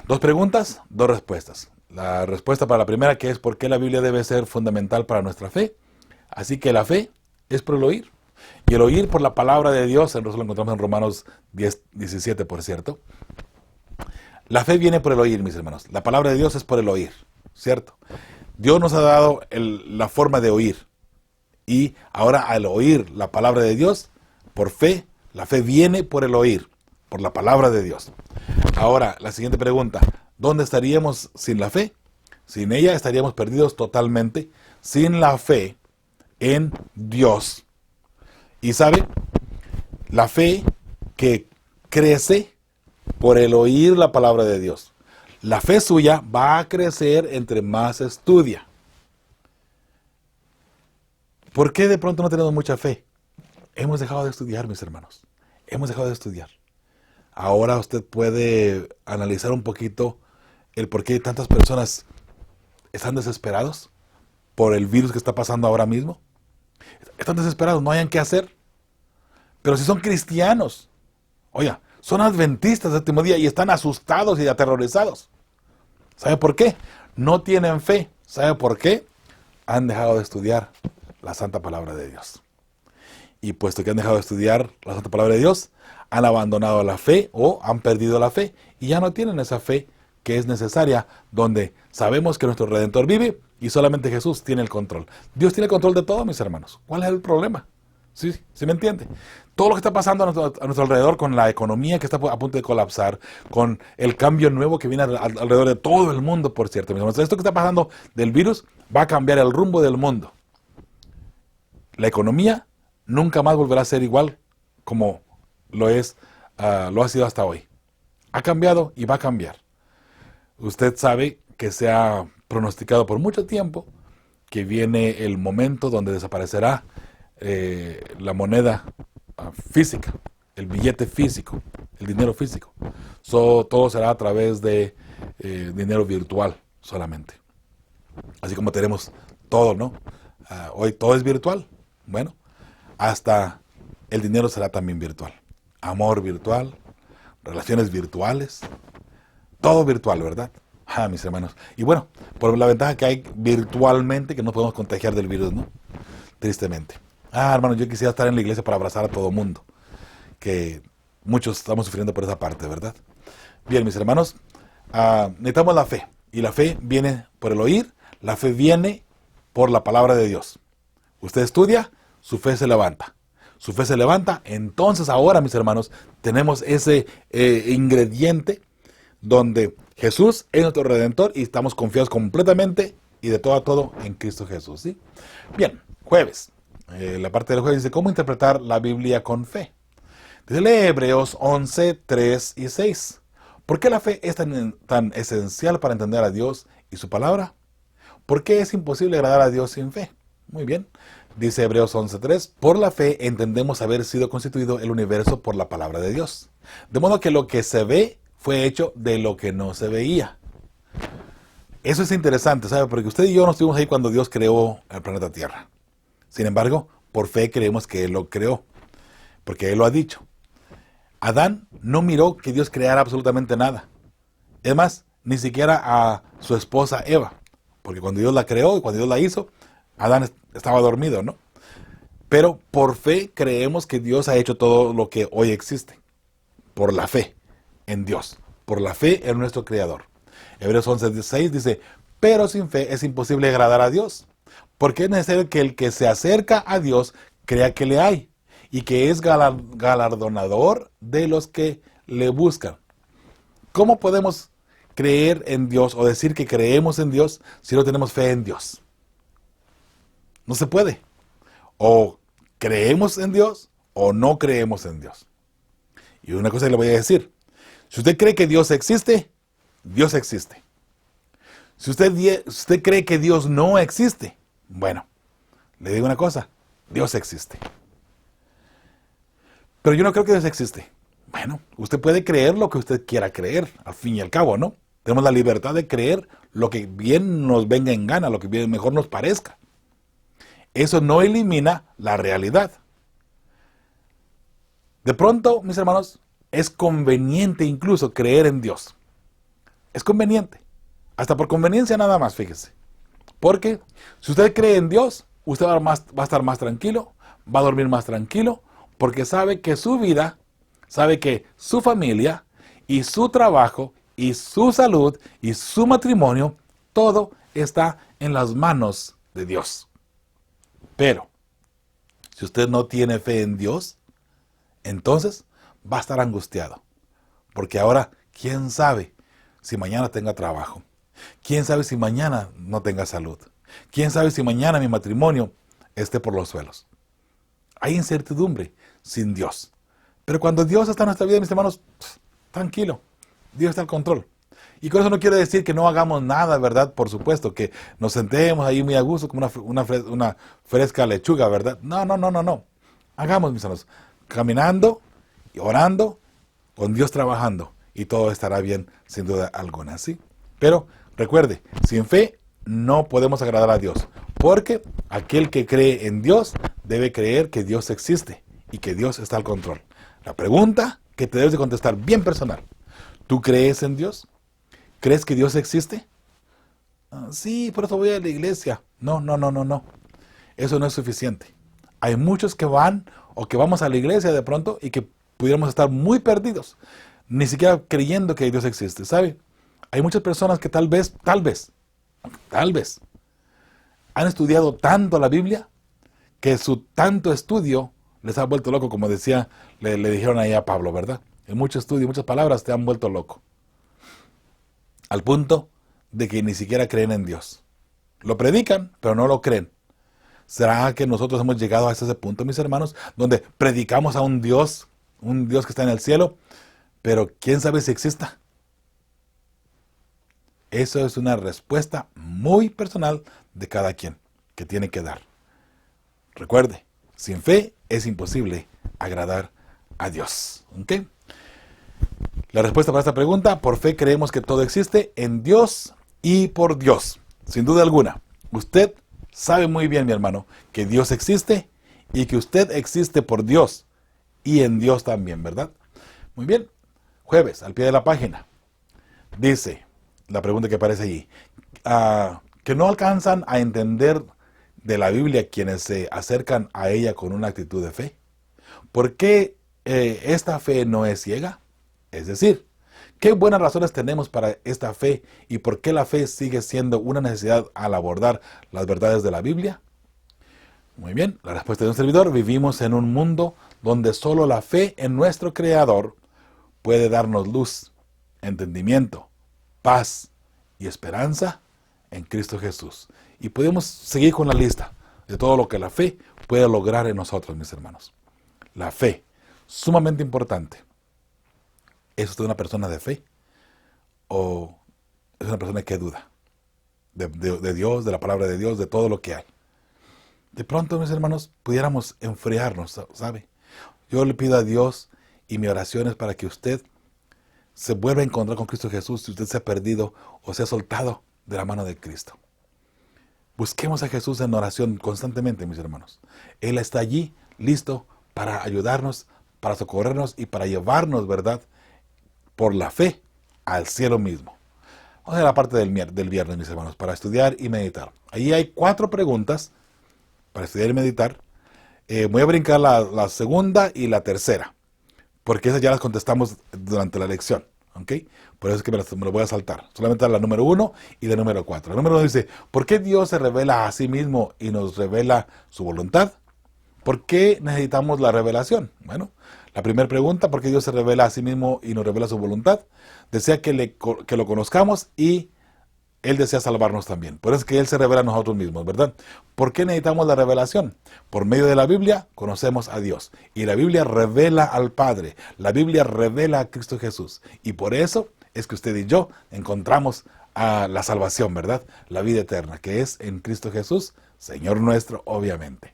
Dos preguntas, dos respuestas. La respuesta para la primera, que es por qué la Biblia debe ser fundamental para nuestra fe. Así que la fe es por el oír. Y el oír por la palabra de Dios, eso lo encontramos en Romanos 10:17, por cierto. La fe viene por el oír, mis hermanos. La palabra de Dios es por el oír, ¿cierto? Dios nos ha dado la forma de oír. Y ahora al oír la palabra de Dios, por fe, la fe viene por el oír, por la palabra de Dios. Ahora, la siguiente pregunta, ¿dónde estaríamos sin la fe? Sin ella estaríamos perdidos totalmente, sin la fe en Dios. Y sabe, la fe que crece por el oír la palabra de Dios. La fe suya va a crecer entre más estudia. ¿Por qué de pronto no tenemos mucha fe? Hemos dejado de estudiar, mis hermanos. Hemos dejado de estudiar. Ahora usted puede analizar un poquito el por qué tantas personas están desesperados por el virus que está pasando ahora mismo. Están desesperados, no hayan qué hacer. Pero si son cristianos, oiga, son adventistas del último día y están asustados y aterrorizados. ¿Sabe por qué? No tienen fe. ¿Sabe por qué? Han dejado de estudiar la santa palabra de Dios. Y puesto que han dejado de estudiar la santa palabra de Dios, han abandonado la fe o han perdido la fe y ya no tienen esa fe que es necesaria, donde sabemos que nuestro Redentor vive y solamente Jesús tiene el control. Dios tiene el control de todo, mis hermanos. ¿Cuál es el problema? ¿Sí me entiende? Todo lo que está pasando a nuestro alrededor, con la economía que está a punto de colapsar, con el cambio nuevo que viene alrededor de todo el mundo, por cierto, mis hermanos. Esto que está pasando del virus va a cambiar el rumbo del mundo. La economía nunca más volverá a ser igual como lo ha sido hasta hoy. Ha cambiado y va a cambiar. Usted sabe que se ha pronosticado por mucho tiempo que viene el momento donde desaparecerá la moneda física, el billete físico, el dinero físico. Todo será a través de dinero virtual solamente. Así como tenemos todo, ¿no? Hoy todo es virtual. Bueno, hasta el dinero será también virtual. Amor virtual, relaciones virtuales, todo virtual, ¿verdad? Mis hermanos. Y bueno, por la ventaja que hay virtualmente, que no podemos contagiar del virus, ¿no? Tristemente. Hermano, yo quisiera estar en la iglesia para abrazar a todo mundo. que muchos estamos sufriendo por esa parte, ¿verdad? Bien, mis hermanos, necesitamos la fe. Y la fe viene por el oír, la fe viene por la palabra de Dios. Usted estudia, su fe se levanta. Su fe se levanta, entonces ahora, mis hermanos, tenemos ese ingrediente donde Jesús es nuestro Redentor y estamos confiados completamente y de todo a todo en Cristo Jesús, ¿sí? Bien, jueves. La parte del jueves dice, ¿cómo interpretar la Biblia con fe? Dice, lee Hebreos 11, 3 y 6. ¿Por qué la fe es tan esencial para entender a Dios y su palabra? ¿Por qué es imposible agradar a Dios sin fe? Muy bien. Dice Hebreos 11:3, por la fe entendemos haber sido constituido el universo por la palabra de Dios. De modo que lo que se ve fue hecho de lo que no se veía. Eso es interesante, ¿sabe? Porque usted y yo no estuvimos ahí cuando Dios creó el planeta Tierra. Sin embargo, por fe creemos que Él lo creó, porque Él lo ha dicho. Adán no miró que Dios creara absolutamente nada. Es más, ni siquiera a su esposa Eva, porque cuando Dios la creó y cuando Dios la hizo, Adán estaba dormido, ¿no? Pero por fe creemos que Dios ha hecho todo lo que hoy existe. Por la fe en Dios. Por la fe en nuestro Creador. Hebreos 11:6 dice, pero sin fe es imposible agradar a Dios. Porque es necesario que el que se acerca a Dios crea que le hay. Y que es galardonador de los que le buscan. ¿Cómo podemos creer en Dios o decir que creemos en Dios si no tenemos fe en Dios? No se puede. O creemos en Dios o no creemos en Dios. Y una cosa que le voy a decir. Si usted cree que Dios existe, Dios existe. Si usted cree que Dios no existe, bueno, le digo una cosa, Dios existe. Pero yo no creo que Dios existe. Bueno, usted puede creer lo que usted quiera creer, al fin y al cabo, ¿no? Tenemos la libertad de creer lo que bien nos venga en gana, lo que bien mejor nos parezca. Eso no elimina la realidad. De pronto, mis hermanos, es conveniente incluso creer en Dios. Es conveniente. Hasta por conveniencia nada más, fíjese. Porque si usted cree en Dios, usted va a estar más tranquilo, va a dormir más tranquilo, porque sabe que su vida, sabe que su familia y su trabajo y su salud y su matrimonio, todo está en las manos de Dios. Pero, si usted no tiene fe en Dios, entonces va a estar angustiado. Porque ahora, ¿quién sabe si mañana tenga trabajo? ¿Quién sabe si mañana no tenga salud? ¿Quién sabe si mañana mi matrimonio esté por los suelos? Hay incertidumbre sin Dios. Pero cuando Dios está en nuestra vida, mis hermanos, tranquilo, Dios está al control. Y con eso no quiere decir que no hagamos nada, ¿verdad? Por supuesto, que nos sentemos ahí muy a gusto como una fresca lechuga, ¿verdad? No. Hagamos, mis hermanos, caminando y orando, con Dios trabajando, y todo estará bien, sin duda alguna, ¿sí? Pero recuerde, sin fe no podemos agradar a Dios, porque aquel que cree en Dios debe creer que Dios existe y que Dios está al control. La pregunta que te debes de contestar bien personal, ¿tú crees en Dios? ¿Crees que Dios existe? Sí, por eso voy a la iglesia. No. Eso no es suficiente. Hay muchos que van o que vamos a la iglesia de pronto y que pudiéramos estar muy perdidos, ni siquiera creyendo que Dios existe, ¿sabe? Hay muchas personas que tal vez, han estudiado tanto la Biblia que su tanto estudio les ha vuelto loco, como decía, le dijeron ahí a Pablo, ¿verdad? En mucho estudio, muchas palabras te han vuelto loco. Al punto de que ni siquiera creen en Dios. Lo predican, pero no lo creen. ¿Será que nosotros hemos llegado a ese punto, mis hermanos, donde predicamos a un Dios que está en el cielo, pero quién sabe si exista? Eso es una respuesta muy personal de cada quien que tiene que dar. Recuerde, sin fe es imposible agradar a Dios. ¿Ok? La respuesta para esta pregunta, por fe creemos que todo existe en Dios y por Dios. Sin duda alguna, usted sabe muy bien, mi hermano, que Dios existe y que usted existe por Dios y en Dios también, ¿verdad? Muy bien. Jueves, al pie de la página, dice la pregunta que aparece allí, que no alcanzan a entender de la Biblia quienes se acercan a ella con una actitud de fe. ¿Por qué esta fe no es ciega. Es decir, ¿qué buenas razones tenemos para esta fe y por qué la fe sigue siendo una necesidad al abordar las verdades de la Biblia? Muy bien, la respuesta de un servidor: vivimos en un mundo donde solo la fe en nuestro Creador puede darnos luz, entendimiento, paz y esperanza en Cristo Jesús. Y podemos seguir con la lista de todo lo que la fe puede lograr en nosotros, mis hermanos. La fe, sumamente importante. ¿Es usted una persona de fe? ¿O es una persona que duda de Dios, de la palabra de Dios, de todo lo que hay? De pronto, mis hermanos, pudiéramos enfriarnos, ¿sabe? Yo le pido a Dios, y mi oración es para que usted se vuelva a encontrar con Cristo Jesús si usted se ha perdido o se ha soltado de la mano de Cristo. Busquemos a Jesús en oración constantemente, mis hermanos. Él está allí, listo para ayudarnos, para socorrernos y para llevarnos, ¿verdad?, por la fe al cielo mismo. Vamos a la parte del viernes, mis hermanos, para estudiar y meditar. Ahí hay 4 preguntas para estudiar y meditar. Voy a brincar la segunda y la tercera, porque esas ya las contestamos durante la lección, ¿ok? Por eso es que me lo voy a saltar. Solamente la número 1 y la número 4. La número 1 dice: ¿por qué Dios se revela a sí mismo y nos revela su voluntad? ¿Por qué necesitamos la revelación? Bueno, la primera pregunta: ¿por qué Dios se revela a sí mismo y nos revela su voluntad? Desea que lo conozcamos y Él desea salvarnos también. Por eso es que Él se revela a nosotros mismos, ¿verdad? ¿Por qué necesitamos la revelación? Por medio de la Biblia conocemos a Dios. Y la Biblia revela al Padre. La Biblia revela a Cristo Jesús. Y por eso es que usted y yo encontramos a la salvación, ¿verdad? La vida eterna, que es en Cristo Jesús, Señor nuestro, obviamente.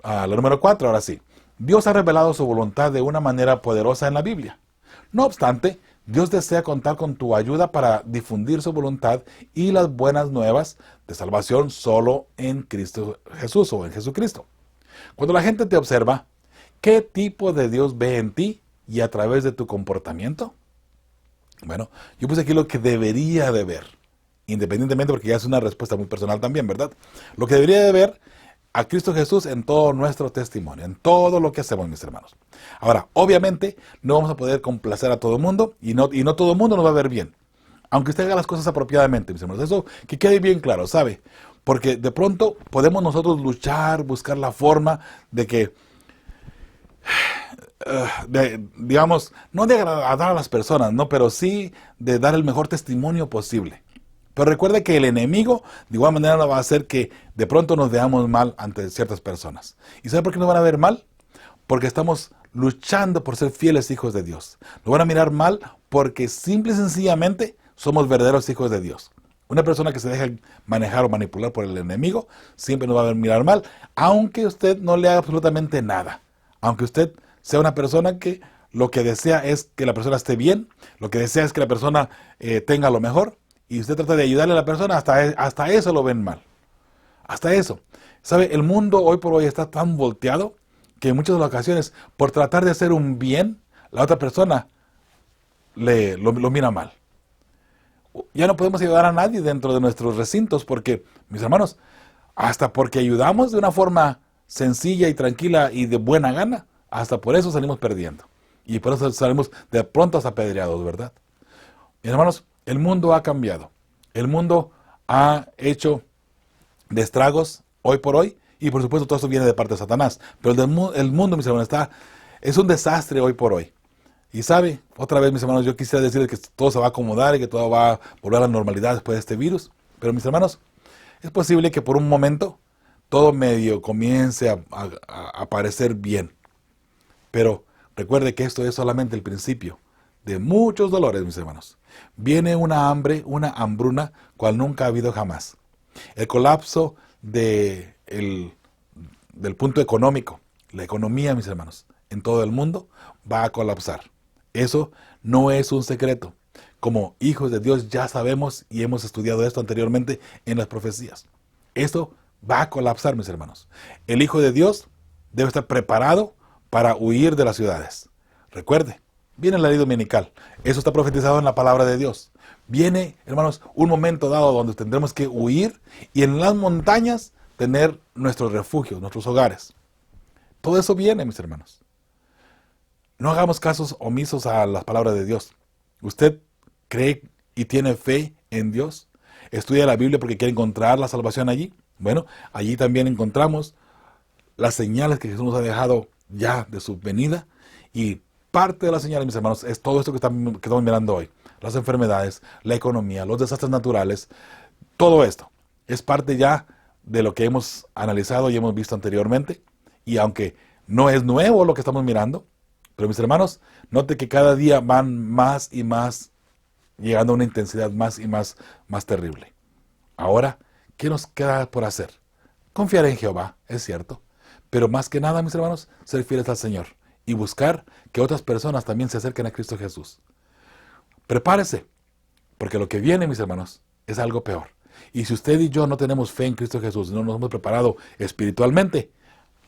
La número 4, ahora sí. Dios ha revelado su voluntad de una manera poderosa en la Biblia. No obstante, Dios desea contar con tu ayuda para difundir su voluntad y las buenas nuevas de salvación solo en Cristo Jesús o en Jesucristo. Cuando la gente te observa, ¿qué tipo de Dios ve en ti y a través de tu comportamiento? Bueno, yo puse aquí lo que debería de ver, independientemente, porque ya es una respuesta muy personal también, ¿verdad? Lo que debería de ver a Cristo Jesús en todo nuestro testimonio, en todo lo que hacemos, mis hermanos. Ahora, obviamente, no vamos a poder complacer a todo el mundo y no todo el mundo nos va a ver bien. Aunque usted haga las cosas apropiadamente, mis hermanos. Eso que quede bien claro, ¿sabe? Porque de pronto podemos nosotros luchar, buscar la forma de que, digamos, no de agradar a las personas, ¿no? Pero sí de dar el mejor testimonio posible. Pero recuerde que el enemigo de igual manera no va a hacer que de pronto nos veamos mal ante ciertas personas. ¿Y sabe por qué nos van a ver mal? Porque estamos luchando por ser fieles hijos de Dios. Nos van a mirar mal porque simple y sencillamente somos verdaderos hijos de Dios. Una persona que se deja manejar o manipular por el enemigo siempre nos va a mirar mal, aunque usted no le haga absolutamente nada. Aunque usted sea una persona que lo que desea es que la persona esté bien, lo que desea es que la persona tenga lo mejor, y usted trata de ayudarle a la persona, hasta eso lo ven mal. Hasta eso. ¿Sabe? El mundo hoy por hoy está tan volteado que en muchas ocasiones, por tratar de hacer un bien, la otra persona lo mira mal. Ya no podemos ayudar a nadie dentro de nuestros recintos porque, mis hermanos, hasta porque ayudamos de una forma sencilla y tranquila y de buena gana, hasta por eso salimos perdiendo. Y por eso salimos de pronto hasta apedreados, ¿verdad? Mis hermanos, el mundo ha cambiado. El mundo ha hecho de estragos hoy por hoy. Y por supuesto todo esto viene de parte de Satanás. Pero el mundo, mis hermanos, es un desastre hoy por hoy. Y sabe, otra vez, mis hermanos, yo quisiera decirles que todo se va a acomodar y que todo va a volver a la normalidad después de este virus. Pero mis hermanos, es posible que por un momento todo medio comience a parecer bien. Pero recuerde que esto es solamente el principio de muchos dolores, mis hermanos. Viene una hambre, una hambruna, cual nunca ha habido jamás. El colapso del punto económico, la economía, mis hermanos, en todo el mundo va a colapsar. Eso no es un secreto. Como hijos de Dios ya sabemos y hemos estudiado esto anteriormente en las profecías. Esto va a colapsar, mis hermanos. El Hijo de Dios debe estar preparado para huir de las ciudades. Recuerde, viene la ley dominical. Eso está profetizado en la palabra de Dios. Viene, hermanos, un momento dado donde tendremos que huir y en las montañas tener nuestros refugios, nuestros hogares. Todo eso viene, mis hermanos. No hagamos casos omisos a las palabras de Dios. ¿Usted cree y tiene fe en Dios? ¿Estudia la Biblia porque quiere encontrar la salvación allí? Bueno, allí también encontramos las señales que Jesús nos ha dejado ya de su venida. Y parte de las señales, mis hermanos, es todo esto que estamos mirando hoy. Las enfermedades, la economía, los desastres naturales, todo esto es parte ya de lo que hemos analizado y hemos visto anteriormente. Y aunque no es nuevo lo que estamos mirando, pero mis hermanos, note que cada día van más y más, llegando a una intensidad más y más terrible. Ahora, ¿qué nos queda por hacer? Confiar en Jehová, es cierto. Pero más que nada, mis hermanos, ser fieles al Señor y buscar que otras personas también se acerquen a Cristo Jesús. Prepárese, porque lo que viene, mis hermanos, es algo peor. Y si usted y yo no tenemos fe en Cristo Jesús, no nos hemos preparado espiritualmente,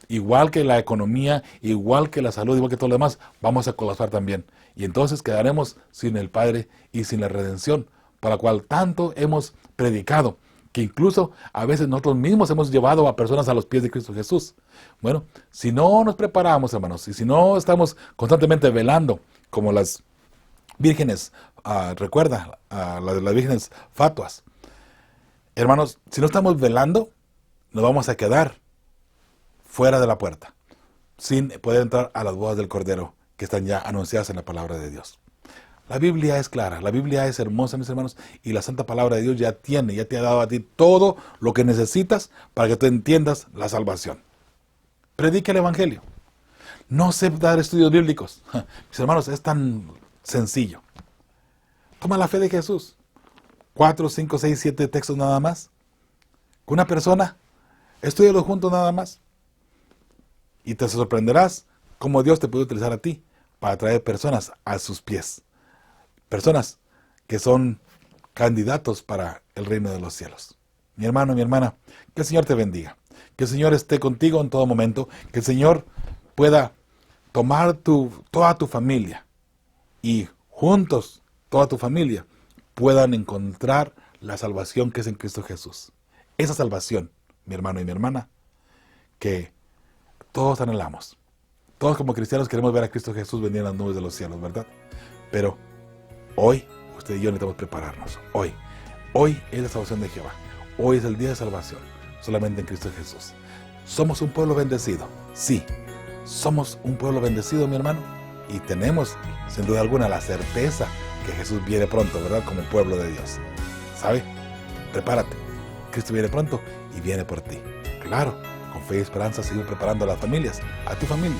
igual que la economía, igual que la salud, igual que todo lo demás, vamos a colapsar también. Y entonces quedaremos sin el Padre y sin la redención, para la cual tanto hemos predicado, que incluso a veces nosotros mismos hemos llevado a personas a los pies de Cristo Jesús. Bueno, si no nos preparamos, hermanos, y si no estamos constantemente velando, como las vírgenes, recuerda, las vírgenes fatuas, hermanos, si no estamos velando, nos vamos a quedar fuera de la puerta, sin poder entrar a las bodas del Cordero, que están ya anunciadas en la palabra de Dios. La Biblia es clara, la Biblia es hermosa, mis hermanos, y la santa palabra de Dios ya te ha dado a ti todo lo que necesitas para que tú entiendas la salvación. Predica el Evangelio. No sé dar estudios bíblicos. Mis hermanos, es tan sencillo. Toma la fe de Jesús. 4, 5, 6, 7 textos nada más. Con una persona, estúdialo juntos nada más. Y te sorprenderás cómo Dios te puede utilizar a ti para traer personas a sus pies. Personas que son candidatos para el reino de los cielos. Mi hermano, mi hermana, que el Señor te bendiga. Que el Señor esté contigo en todo momento. Que el Señor pueda tomar toda tu familia y juntos, toda tu familia, puedan encontrar la salvación que es en Cristo Jesús. Esa salvación, mi hermano y mi hermana, que todos anhelamos. Todos como cristianos queremos ver a Cristo Jesús venir en las nubes de los cielos, ¿verdad? Pero hoy, usted y yo necesitamos prepararnos. Hoy es la salvación de Jehová. Hoy es el día de salvación, solamente en Cristo Jesús. Somos un pueblo bendecido. Sí, somos un pueblo bendecido, mi hermano. Y tenemos, sin duda alguna, la certeza que Jesús viene pronto, ¿verdad? Como pueblo de Dios. ¿Sabe? Prepárate. Cristo viene pronto y viene por ti. Claro, con fe y esperanza seguimos preparando a las familias, a tu familia,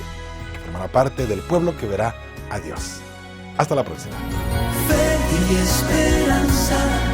que formará parte del pueblo que verá a Dios. Hasta la próxima. Fe y esperanza.